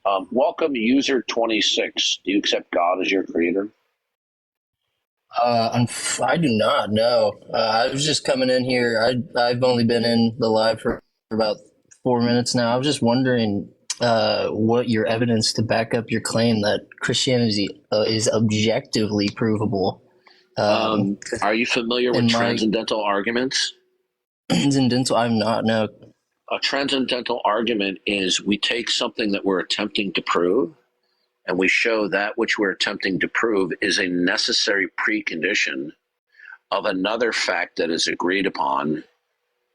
Welcome, user 26. Do you accept God as your creator? I do not know. I was just coming in here. I've only been in the live for about 4 minutes now. I was just wondering what your evidence to back up your claim that Christianity is objectively provable. Um, Are you familiar with in my transcendental arguments? incidental, I'm not. No. A transcendental argument is we take something that we're attempting to prove and we show that which we're attempting to prove is a necessary precondition of another fact that is agreed upon,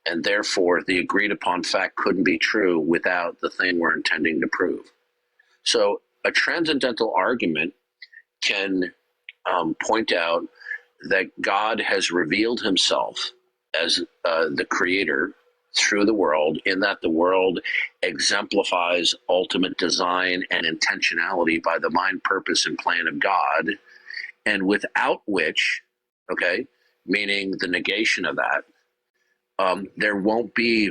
and therefore the agreed upon fact couldn't be true without the thing we're intending to prove. So a transcendental argument can point out that God has revealed himself as the creator through the world, in that the world exemplifies ultimate design and intentionality by the mind, purpose, and plan of God, and without which, okay, meaning the negation of that, there won't be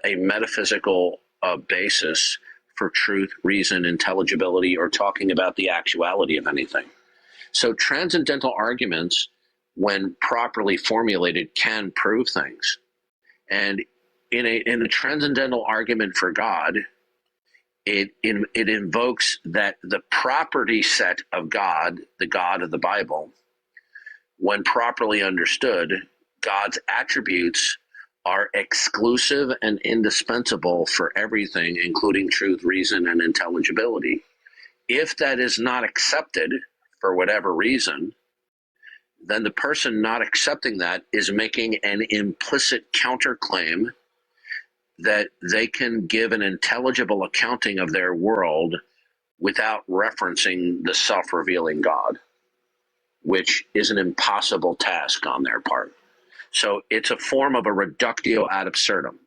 a metaphysical basis for truth, reason, intelligibility, or talking about the actuality of anything. So transcendental arguments, when properly formulated, can prove things. And in a transcendental argument for God, it invokes that the property set of God, the God of the Bible, when properly understood, God's attributes are exclusive and indispensable for everything, including truth, reason, and intelligibility. If that is not accepted for whatever reason, then the person not accepting that is making an implicit counterclaim that they can give an intelligible accounting of their world without referencing the self-revealing God, which is an impossible task on their part. So it's a form of a reductio ad absurdum.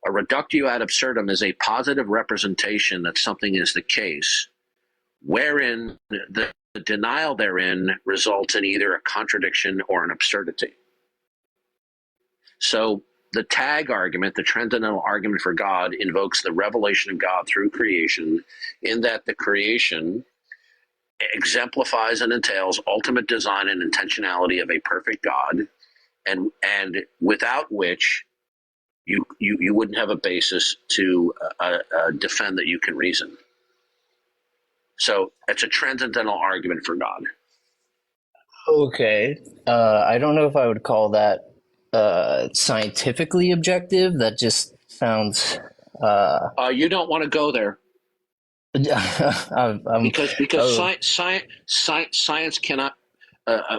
A reductio ad absurdum is a positive representation that something is the case, wherein the denial therein results in either a contradiction or an absurdity. So the tag argument, the transcendental argument for God, invokes the revelation of God through creation, in that the creation exemplifies and entails ultimate design and intentionality of a perfect God, and without which you wouldn't have a basis to defend that you can reason. So it's a transcendental argument for God. Okay. I don't know if I would call that scientifically objective. That just sounds. You don't want to go there I'm, because oh, science cannot.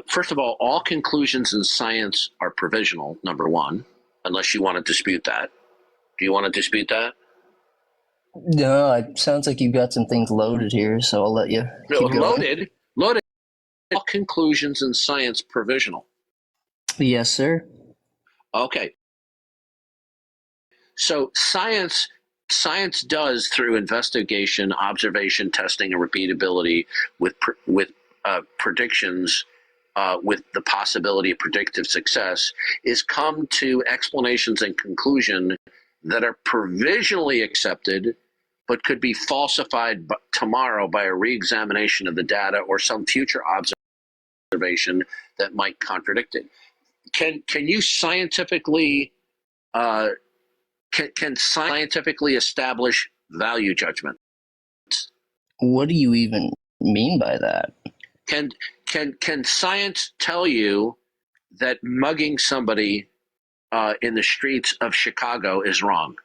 First of all conclusions in science are provisional. Number one, unless you want to dispute that. Do you want to dispute that? no, it sounds like you've got some things loaded here, so I'll let you No, keep going. loaded. All conclusions in science provisional. Yes, sir. Okay, so science does, through investigation, observation, testing, and repeatability, with predictions, with the possibility of predictive success, is come to explanations and conclusion that are provisionally accepted, but could be falsified tomorrow by a reexamination of the data or some future observation that might contradict it. Can you scientifically uh, can scientifically establish value judgment? What do you even mean by that? Can can science tell you that mugging somebody in the streets of Chicago is wrong?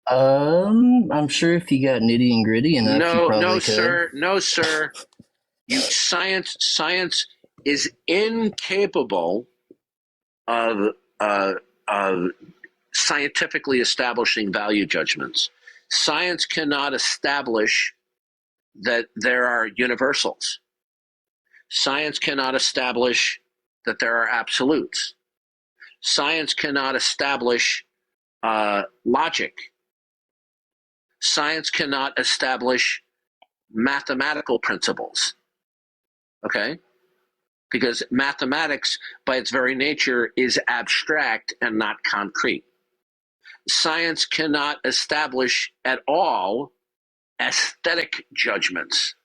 I'm sure if you got nitty and gritty enough, you No, probably no, could. sir, no, sir. You science is incapable of of scientifically establishing value judgments. Science cannot establish that there are universals. Science cannot establish that there are absolutes. Science cannot establish logic. Science cannot establish mathematical principles. Okay? Because mathematics, by its very nature, is abstract and not concrete. Science cannot establish at all aesthetic judgments.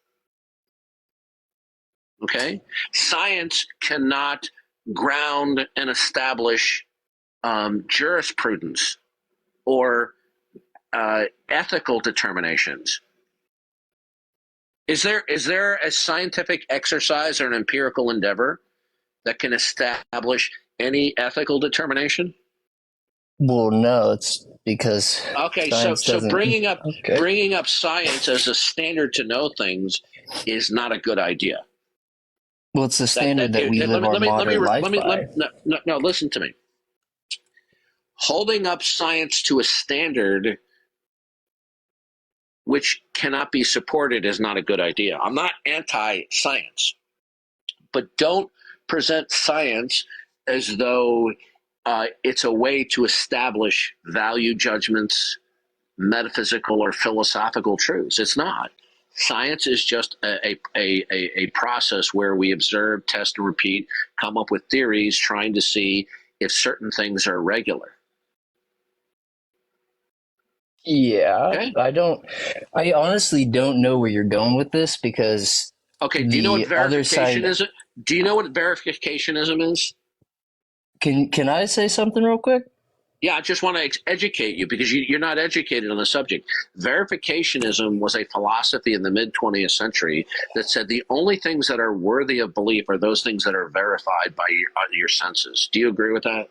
Okay? Science cannot ground and establish jurisprudence or ethical determinations. Is there a scientific exercise or an empirical endeavor that can establish any ethical determination? Well, no, it's because Okay, science so doesn't. bringing up Okay. bringing up science as a standard to know things is not a good idea. Well, it's the standard that we live our modern life by. No, listen to me. Holding up science to a standard which cannot be supported is not a good idea. I'm not anti-science, but don't present science as though it's a way to establish value judgments, metaphysical or philosophical truths. It's not. Science is just a process where we observe, test, and repeat, come up with theories, trying to see if certain things are regular. Yeah, Okay? I honestly don't know where you're going with this because Okay, do you know what the other side. verificationism? Do you know what verificationism is? Can I say something real quick? Yeah, I just want to educate you because you're not educated on the subject. Verificationism was a philosophy in the mid 20th century that said the only things that are worthy of belief are those things that are verified by your senses. Do you agree with that?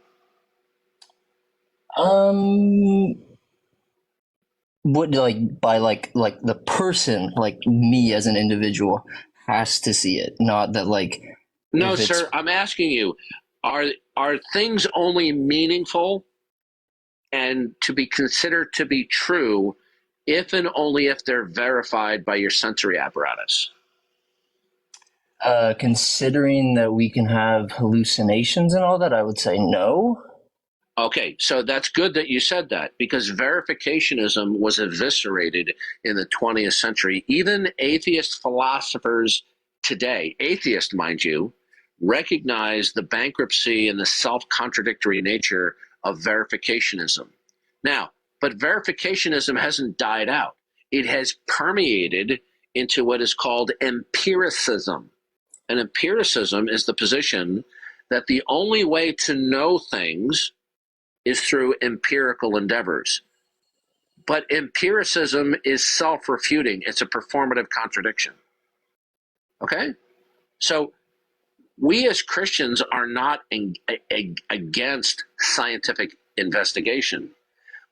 What like the person, like me as an individual, has to see it, not that like No, if it's sir. I'm asking you: are things only meaningful and to be considered to be true if and only if they're verified by your sensory apparatus? considering that we can have hallucinations and all that, I would say no. Okay, so that's good that you said that because verificationism was eviscerated in the 20th century. Even atheist philosophers today, atheist, mind you, recognize the bankruptcy and the self contradictory nature of verificationism. Now, but verificationism hasn't died out, it has permeated into what is called empiricism. And empiricism is the position that the only way to know things is through empirical endeavors. But empiricism is self-refuting. It's a performative contradiction. Okay? So we as Christians are not against scientific investigation,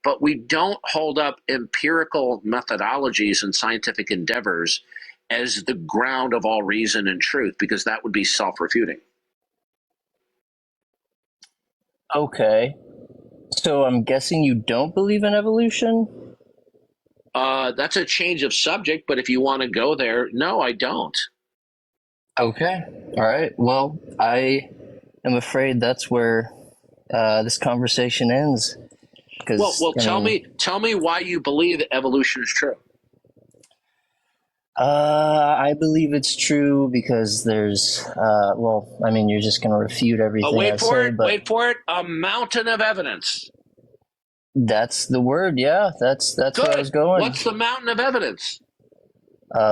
but we don't hold up empirical methodologies and scientific endeavors as the ground of all reason and truth, because that would be self-refuting. Okay, so I'm guessing you don't believe in evolution. That's a change of subject, but if you want to go there, no, I don't. Okay, all right. Well, I am afraid that's where this conversation ends. Well, tell me why you believe that evolution is true. I believe it's true because there's, well, I mean, you're just going to refute everything I say, but Wait for it. A mountain of evidence. that's the word. Yeah, that's Good. where I was going. What's the mountain of evidence?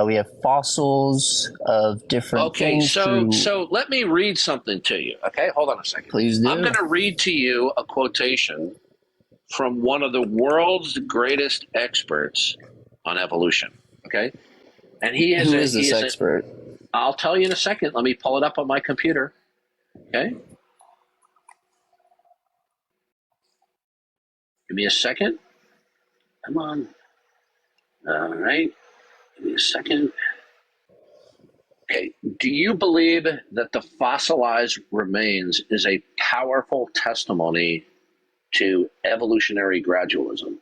We have fossils of different things. So let me read something to you. Okay, hold on a second. Please do. I'm going to read to you a quotation from one of the world's greatest experts on evolution. Okay, and he is Who is this expert? I'll tell you in a second. Let me pull it up on my computer. Okay, give me a second. Come on. All right. Give me a second. Okay. Do you believe that the fossilized remains is a powerful testimony to evolutionary gradualism?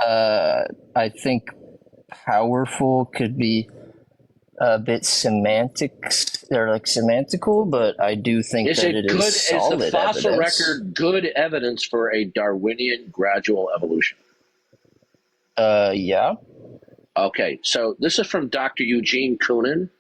I think powerful could be a bit semantics or like semantical, but I do think Is that it it good? is solid Is the fossil evidence. record good evidence for a Darwinian gradual evolution? Yeah. Okay, so this is from Dr. Eugene Koonin,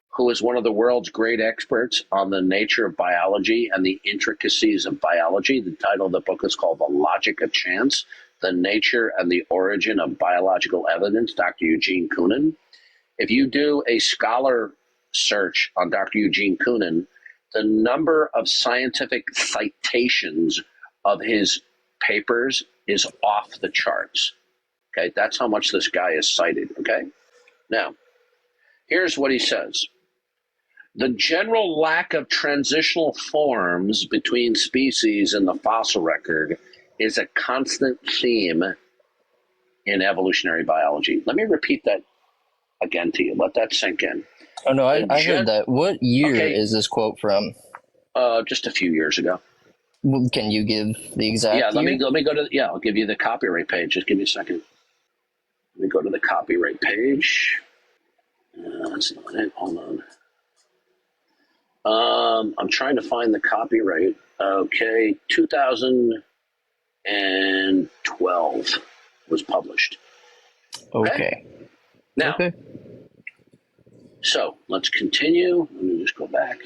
who is one of the world's great experts on the nature of biology and the intricacies of biology. The title of the book is called The Logic of Chance, The Nature and the Origin of Biological Evidence, Dr. Eugene Koonin. If you do a scholar search on Dr. Eugene Koonin, the number of scientific citations of his papers is off the charts. Okay, that's how much this guy is cited. Okay, now here's what he says. The general lack of transitional forms between species in the fossil record is a constant theme in evolutionary biology. Let me repeat that again to you. Let that sink in. Oh no, I heard that. What year is this quote from? Just a few years ago. Can you give the exact Yeah, let year? me go to, I'll give you the copyright page. Just give me a second. Let me go to the copyright page. That's not it. Hold on. I'm trying to find the copyright. Okay, 2012 was published. Okay. Now, so let's continue. Let me just go back.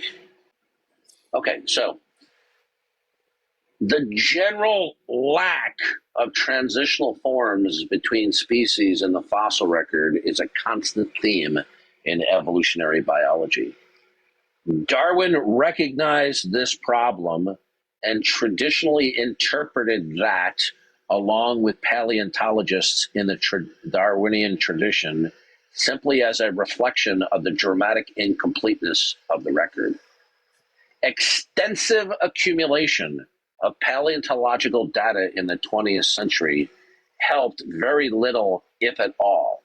Okay, so the general lack of transitional forms between species in the fossil record is a constant theme in evolutionary biology. Darwin recognized this problem and traditionally interpreted that, along with paleontologists in the Darwinian tradition, simply as a reflection of the dramatic incompleteness of the record. Extensive accumulation of paleontological data in the 20th century helped very little, if at all.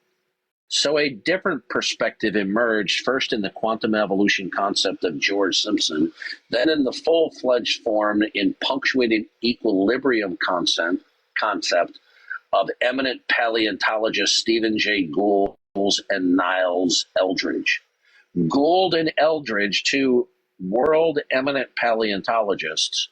So a different perspective emerged, first in the quantum evolution concept of George Simpson, then in the full-fledged form in punctuated equilibrium concept of eminent paleontologists Stephen Jay Gould and Niles Eldredge. Gould and Eldredge, two world eminent paleontologists,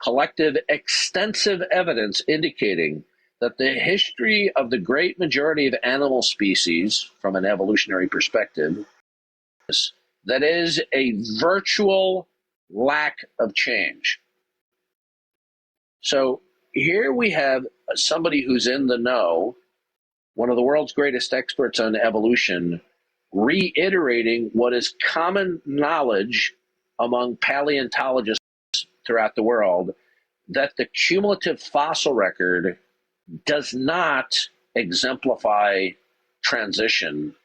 collected extensive evidence indicating that the history of the great majority of animal species, from an evolutionary perspective, that is a virtual lack of change. So here we have somebody who's in the know, one of the world's greatest experts on evolution, reiterating what is common knowledge among paleontologists throughout the world, that the cumulative fossil record does not exemplify transition,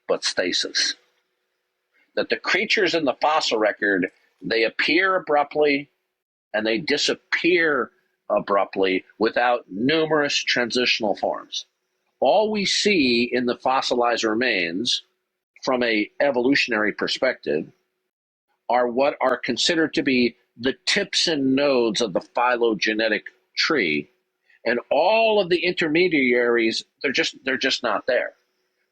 but stasis. That the creatures in the fossil record, they appear abruptly and they disappear abruptly without numerous transitional forms. All we see in the fossilized remains from an evolutionary perspective are what are considered to be the tips and nodes of the phylogenetic tree, and all of the intermediaries, they're just not there.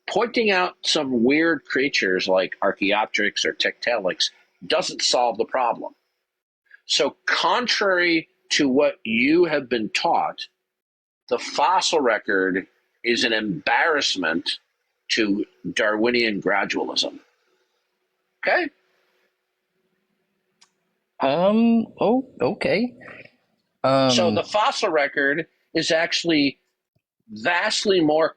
Pointing out some weird creatures like Archaeopteryx or Tiktaalik doesn't solve the problem. So contrary to what you have been taught, the fossil record is an embarrassment to Darwinian gradualism. Okay? Oh, okay. So the fossil record is actually vastly more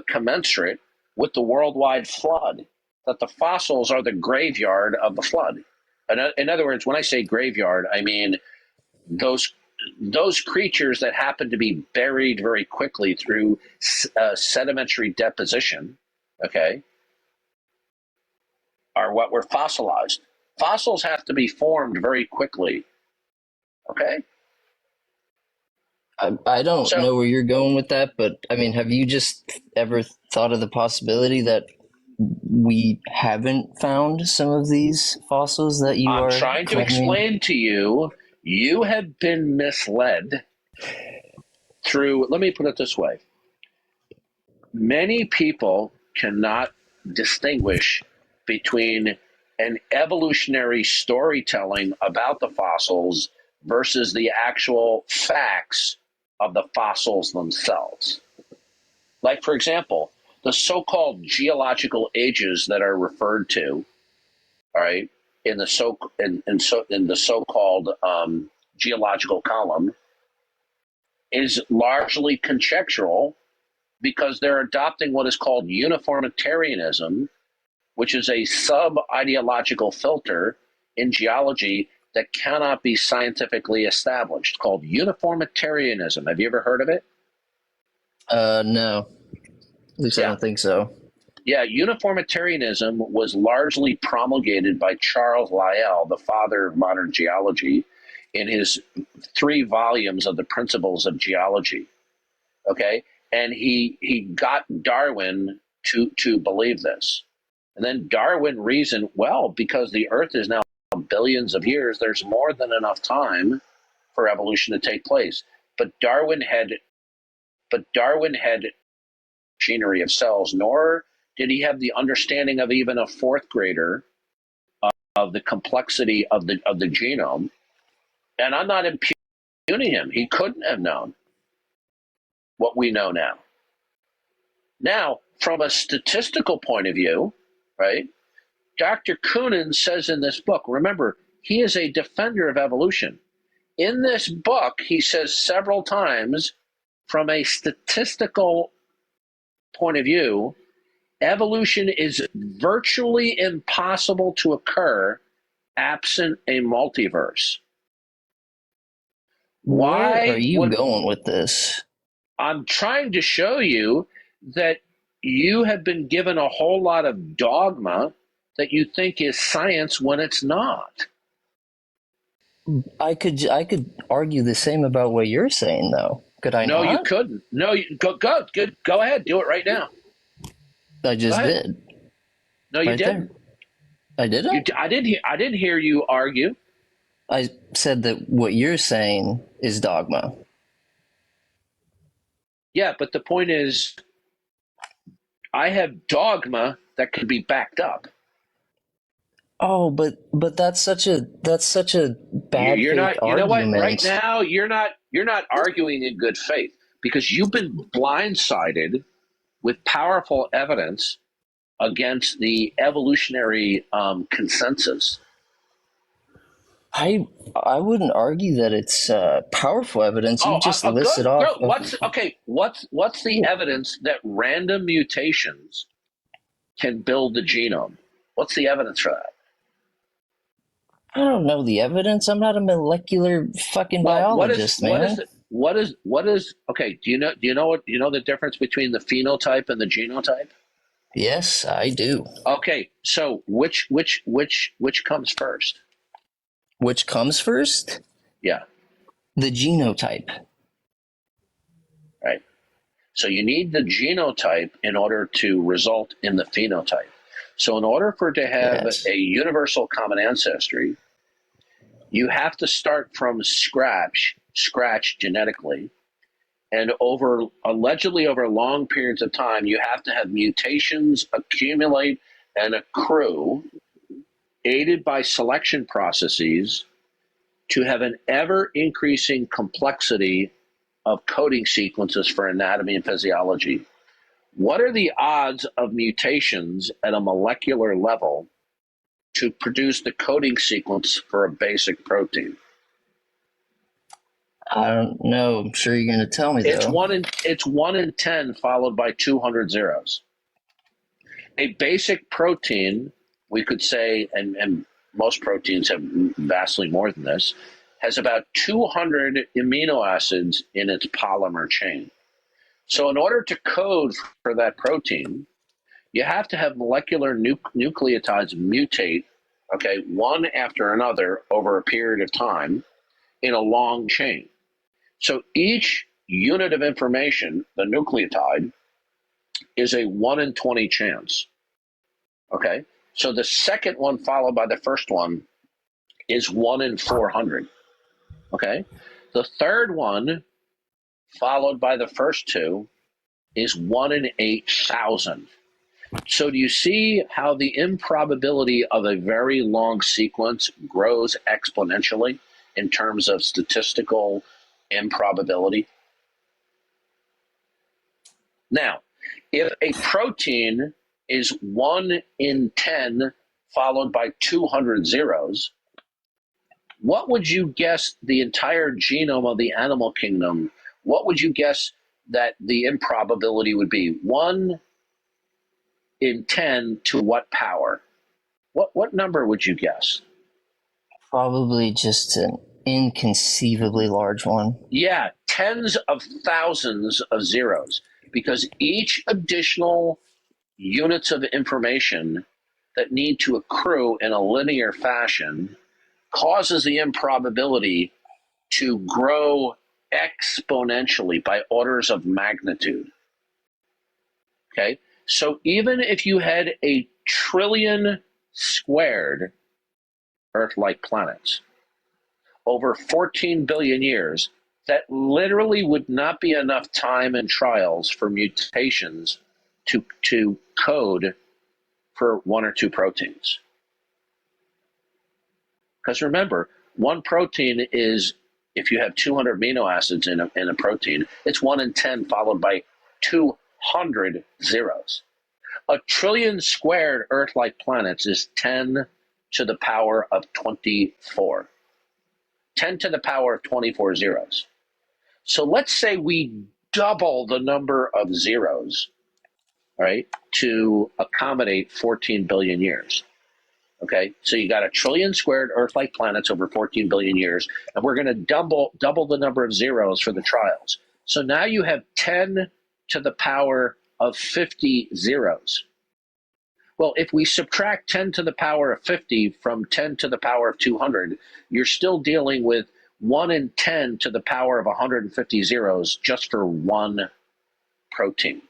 commensurate with the worldwide flood, that the fossils are the graveyard of the flood. In other words, when I say graveyard, I mean those creatures that happen to be buried very quickly through sedimentary deposition, okay, are what were fossilized. Fossils have to be formed very quickly, okay? I don't know where you're going with that, but I mean, have you just ever thought of the possibility that we haven't found some of these fossils that you are trying to claiming? Explain to you, you have been misled through, let me put it this way. Many people cannot distinguish between an evolutionary storytelling about the fossils versus the actual facts of the fossils themselves. Like, for example, the so-called geological ages that are referred to, all right, in the so-called geological column, is largely conjectural because they're adopting what is called uniformitarianism, which is a sub-ideological filter in geology that cannot be scientifically established, called uniformitarianism. Have you ever heard of it? No. At least I Yeah. don't think so. Yeah, uniformitarianism was largely promulgated by Charles Lyell, the father of modern geology, in his 3 volumes of the Principles of Geology. Okay, and he got Darwin to believe this, and then Darwin reasoned, well, because the Earth is now billions of years, there's more than enough time for evolution to take place. But Darwin had machinery of cells, nor did he have the understanding of even a 4th grader of the complexity of the genome. And I'm not impugning him. He couldn't have known what we know now. Now, from a statistical point of view, right, Dr. Koonin says in this book, remember, he is a defender of evolution. In this book, he says several times, from a statistical point of view, evolution is virtually impossible to occur absent a multiverse. Where are you going with this? I'm trying to show you that you have been given a whole lot of dogma that you think is science when it's not. I could argue the same about what you're saying, though. Could I No, not? you couldn't. No, go ahead. Do it right now. I just did. No, you right didn't. There. I didn't? I didn't hear you argue. I said that what you're saying is dogma. Yeah, but the point is, I have dogma that can be backed up. Oh, but that's such a bad You're not. You know what? argument. Right now, you're not arguing in good faith because you've been blindsided with powerful evidence against the evolutionary consensus. I wouldn't argue that it's powerful evidence. You just listed off. What's the evidence that random mutations can build the genome? What's the evidence for that? I don't know the evidence. I'm not a molecular fucking biologist, man. What is okay? Do you know the difference between the phenotype and the genotype? Yes, I do. Okay, so which comes first? Which comes first? Yeah. The genotype. Right. So you need the genotype in order to result in the phenotype. So in order for it to have a universal common ancestry, you have to start from scratch genetically, and allegedly over long periods of time, you have to have mutations accumulate and accrue, aided by selection processes, to have an ever-increasing complexity of coding sequences for anatomy and physiology. What are the odds of mutations at a molecular level to produce the coding sequence for a basic protein? I don't know. I'm sure you're going to tell me, though. It's 1 in 10 followed by 200 zeros. A basic protein, we could say, and most proteins have vastly more than this, has about 200 amino acids in its polymer chain. So in order to code for that protein, you have to have molecular nucleotides mutate, okay, one after another over a period of time in a long chain. So each unit of information, the nucleotide, is a 1 in 20 chance. Okay? So the second one followed by the first one is 1 in 400. Okay? The third one followed by the first two is 1 in 8,000. So do you see how the improbability of a very long sequence grows exponentially in terms of statistical improbability? Now, if a protein is 1 in 10 followed by 200 zeros, what would you guess the entire genome of the animal kingdom what would you guess that the improbability would be? 1 in 10 to what power? What number would you guess? Probably just an inconceivably large one. Yeah, tens of thousands of zeros, because each additional units of information that need to accrue in a linear fashion causes the improbability to grow exponentially by orders of magnitude. Okay, so even if you had a trillion squared Earth-like planets over 14 billion years, that literally would not be enough time and trials for mutations to code for 1 or 2 proteins. Because remember, one protein is, if you have 200 amino acids in a protein, it's 1 in 10 followed by 200 zeros. A trillion squared Earth-like planets is 10 to the power of 24. 10 to the power of 24 zeros. So let's say we double the number of zeros, right, to accommodate 14 billion years. Okay, so you got a trillion squared Earth-like planets over 14 billion years, and we're going to double the number of zeros for the trials. So now you have 10 to the power of 50 zeros. Well, if we subtract 10 to the power of 50 from 10 to the power of 200, you're still dealing with 1 in 10 to the power of 150 zeros just for one protein.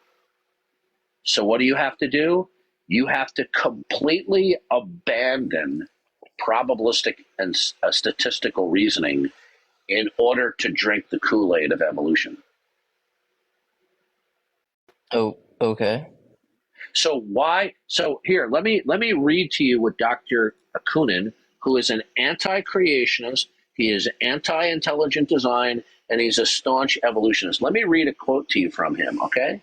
So what do you have to do? You have to completely abandon probabilistic and statistical reasoning in order to drink the Kool-Aid of evolution. Oh, okay. So why? So here, let me read to you what Dr. Akunin, who is an anti-creationist, he is anti-intelligent design, and he's a staunch evolutionist. Let me read a quote to you from him, okay?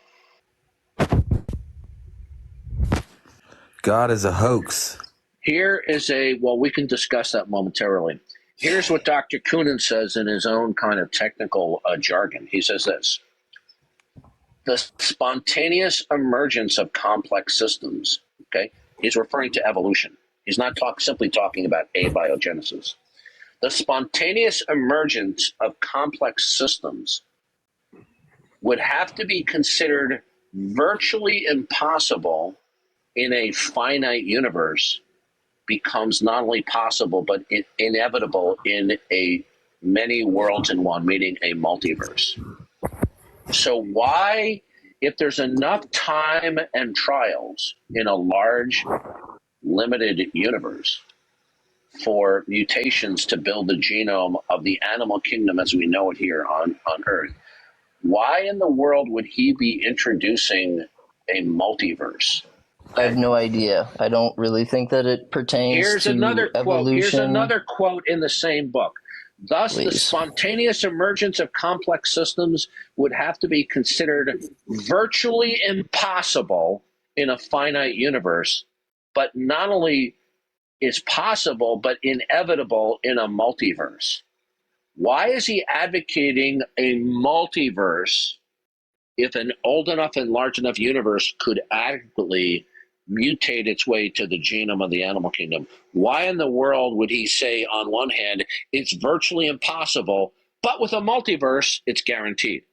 God is a hoax. Here is well, we can discuss that momentarily. Here's what Dr. Akunin says in his own kind of technical jargon. He says this: the spontaneous emergence of complex systems, okay? He's referring to evolution. He's not simply talking about abiogenesis. The spontaneous emergence of complex systems would have to be considered virtually impossible in a finite universe, becomes not only possible but inevitable in a many worlds in one, meaning a multiverse. So why, if there's enough time and trials in a large, limited universe for mutations to build the genome of the animal kingdom as we know it here on Earth, why in the world would he be introducing a multiverse? I have no idea. I don't really think that it pertains to another evolution. Quote. Here's another quote in the same book. Thus, Please. the spontaneous emergence of complex systems would have to be considered virtually impossible in a finite universe, but not only is possible, but inevitable in a multiverse. Why is he advocating a multiverse if an old enough and large enough universe could adequately mutate its way to the genome of the animal kingdom? Why in the world would he say, on one hand, it's virtually impossible, but with a multiverse, it's guaranteed?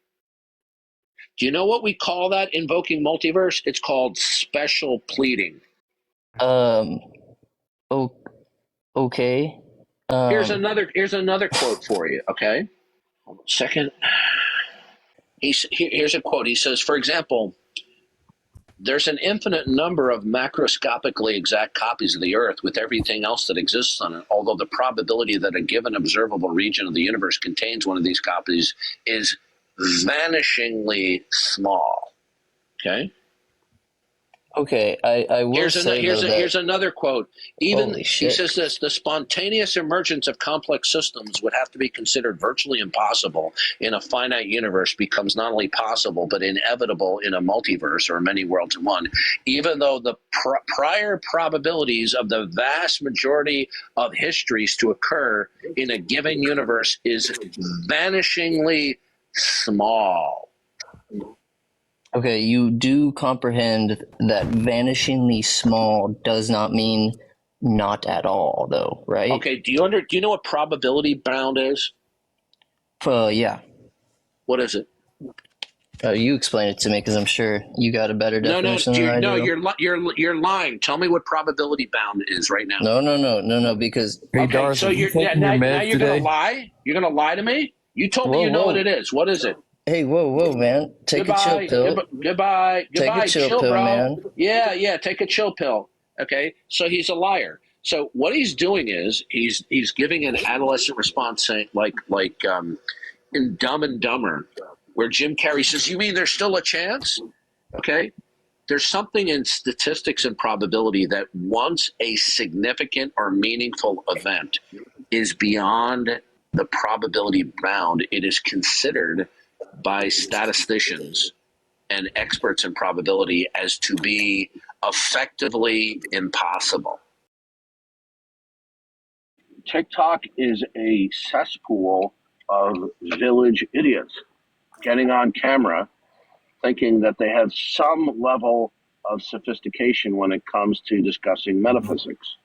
Do you know what we call that, invoking multiverse? It's called special pleading. Okay. Here's another quote for you, okay? Hold on a second. Here's a quote. He says, for example, there's an infinite number of macroscopically exact copies of the Earth with everything else that exists on it, although the probability that a given observable region of the universe contains one of these copies is vanishingly small. Okay? Okay, I will here's another quote. Even Holy he shit. says this: the spontaneous emergence of complex systems would have to be considered virtually impossible in a finite universe, becomes not only possible but inevitable in a multiverse or many worlds in one, even though the prior probabilities of the vast majority of histories to occur in a given universe is vanishingly small. Okay, you do comprehend that vanishingly small does not mean not at all, though, right? Okay, do you know what probability bound is? Yeah. What is it? You explain it to me because I'm sure you got a better No, definition than I do. you're lying. Tell me what probability bound is right now. No, because Hey, Okay, Darth, so are you taking your now meds you're gonna today? lie. You're gonna lie to me. You told me whoa, you know what whoa, it is. What is it? hey, whoa, man, take a chill pill. Take a chill Chill, pill, bro. man. Yeah, take a chill pill. Okay, so he's a liar. So what he's doing is he's giving an adolescent response, saying in Dumb and Dumber, where Jim Carrey says, "You mean there's still a chance?" Okay, there's something in statistics and probability that once a significant or meaningful event is beyond the probability bound, it is considered by statisticians and experts in probability as to be effectively impossible. TikTok is a cesspool of village idiots getting on camera thinking that they have some level of sophistication when it comes to discussing metaphysics.